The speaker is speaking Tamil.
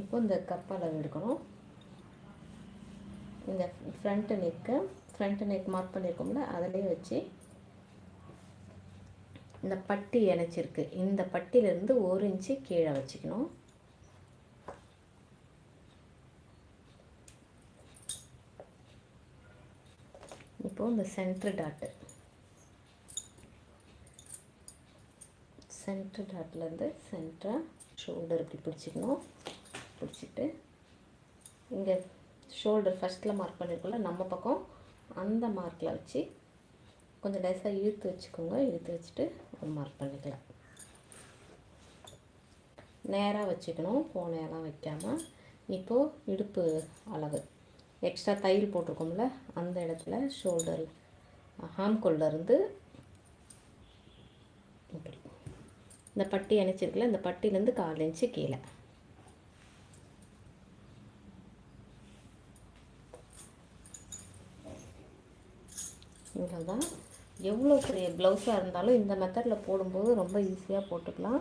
இப்போ இந்த கப் அளவு எடுக்கணும். இந்த ஃப்ரண்ட்டு நெக் மார்க் பண்ணியிருக்கோம்ல, அதிலே வச்சு இந்த பட்டி இணைச்சிருக்கு, இந்த பட்டியிலேருந்து 1 இன்ச்சு கீழே வச்சுக்கணும். இப்போது இந்த சென்டர் டாட்லேருந்து சென்டராக ஷோல்டர் இப்படி பிடிச்சிக்கணும். பிடிச்சிட்டு இங்கே ஷோல்டர் ஃபஸ்ட்டில் மார்க் பண்ணியிருக்கோம்ல, நம்ம பக்கம் அந்த மார்க்கில் வச்சு கொஞ்சம் லேசாக இழுத்து வச்சுக்கோங்க. இழுத்து வச்சுட்டு ஒரு மார்க் பண்ணிக்கலாம். நேராக வச்சுக்கணும், கோணையெல்லாம் வைக்காமல். இப்போது இடுப்பு அளவு எக்ஸ்ட்ரா தையல் போட்டிருக்கோம்ல, அந்த இடத்துல ஷோல்டர் ஹாம்கோல்லேருந்து இப்படி இந்த பட்டி இணைச்சிருக்குல்ல, இந்த பட்டியிலேருந்து 1/4 இன்ச்சு கீழே. இவ்வளோதான். எவ்வளோ பெரிய ப்ளவுஸாக இருந்தாலும் இந்த மெத்தடில் போடும்போது ரொம்ப ஈஸியாக போட்டுக்கலாம்.